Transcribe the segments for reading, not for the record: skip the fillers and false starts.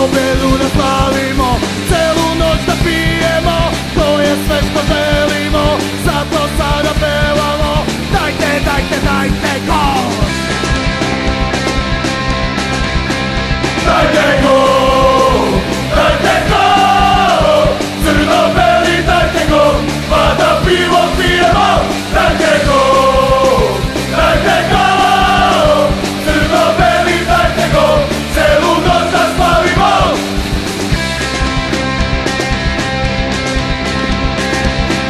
pobedu da slavimo, celu noć da pijemo, to je sve što želimo, zato sada pevamo, dajte, dajte, dajte gol! Dajte gol, dajte gol, crno-beli dajte gol, pa da pivo pijemo, dajte gol, dajte gol, crno-beli dajte gol, celu noć da slavimo.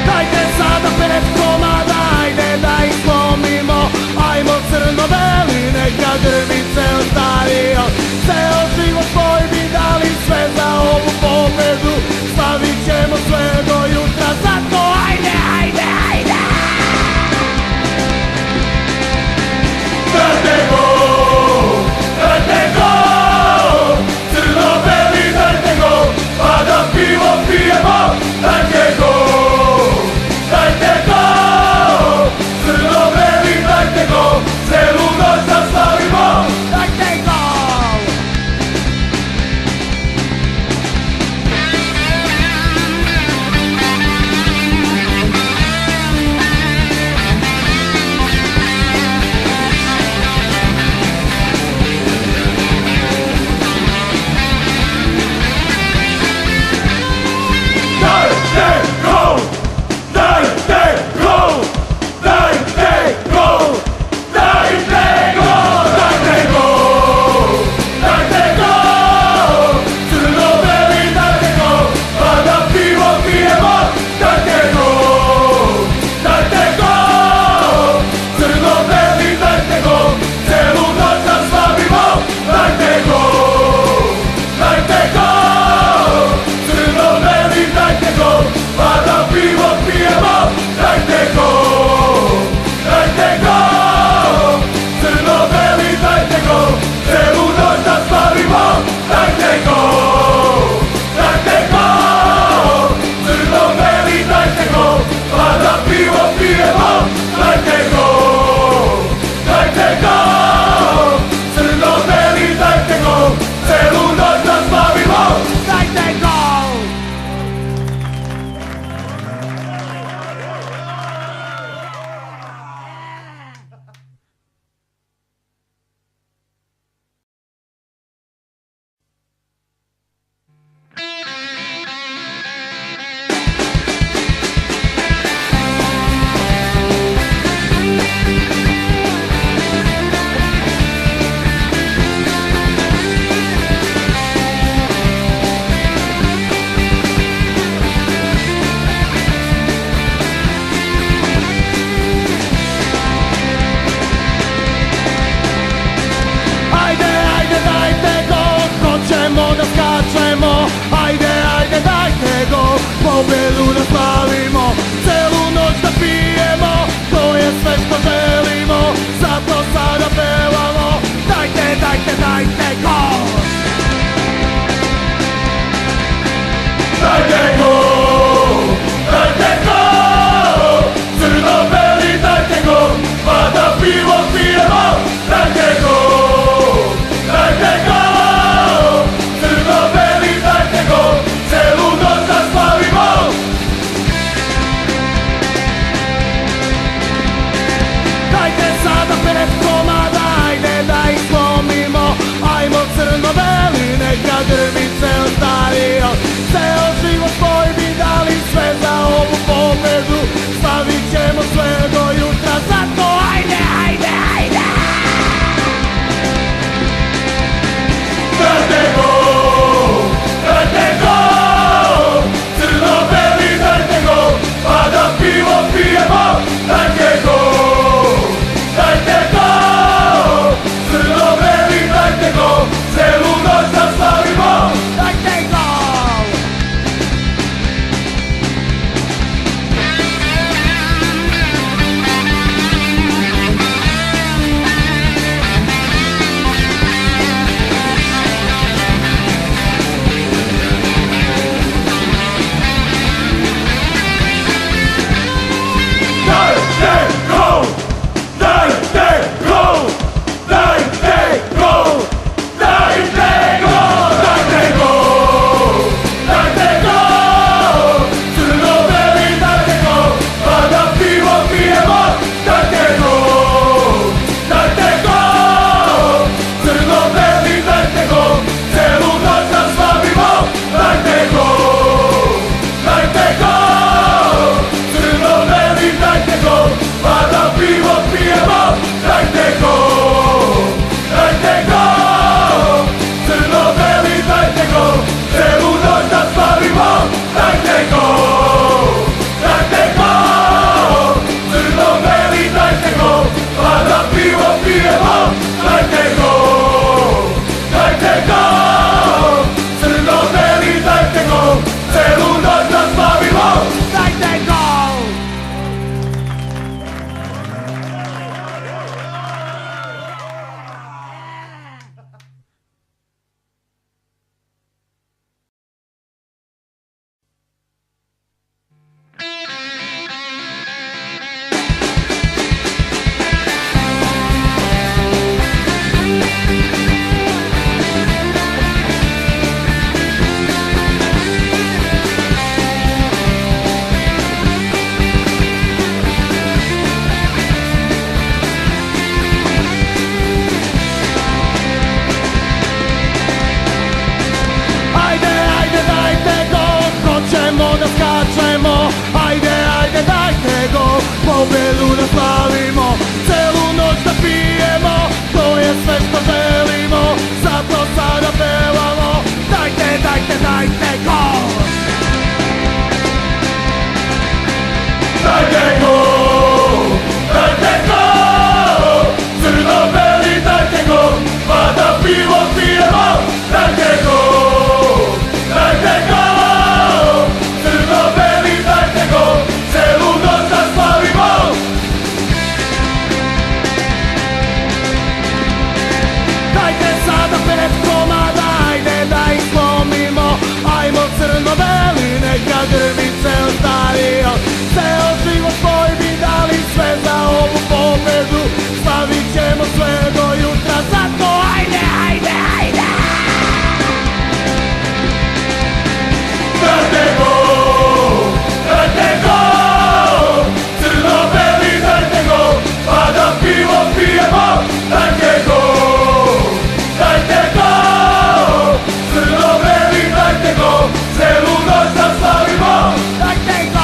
Dajte sada 5 komada, ajde da ih slomimo, ajmo crno-beli, neka grmice ostavio, ceo život svoj bi dali sve za ovu pobedu, slavit ćemo sve do jutra, zato ajde, ajde, ajde! Dajte gol, dajte gol, crno-beli dajte gol, pa da pivo pijemo, dajte gol, dajte gol, crno-beli dajte gol, celu noć da slavimo, dajte gol! Pobedu da slavimo, celu noć da pijemo, to je sve što želimo, zato sada pevamo, dajte, dajte, dajte gol! Dajte gol, dajte gol, crno-beli dajte gol, pa da pivo pijemo, dajte gol, dajte gol, crno-beli dajte gol, celu noć da slavimo. pobedu da slavimo, celu noć da pijemo, to je sve što želimo, zato sada pevamo, dajte, dajte, dajte gol! Dajte gol, dajte gol, crno-beli dajte gol, pa da pivo pijemo, dajte gol, dajte gol, crno-beli dajte gol, celu noć da slavimo. Dajte sada 5 komada, ajde da ih slomimo, ajmo crno-beli, neka grmi ceo stadion. Ceo život svoj bi dali sve za ovu pobedu, slavit ćemo sve do jutra, zato ajde, ajde, ajde! Dajte gol, dajte gol, crno-beli dajte gol, pa da pivo pijemo, dajte gol, dajte gol, crno-beli dajte gol, celu noć da slavimo, dajte gol!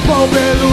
Pobedu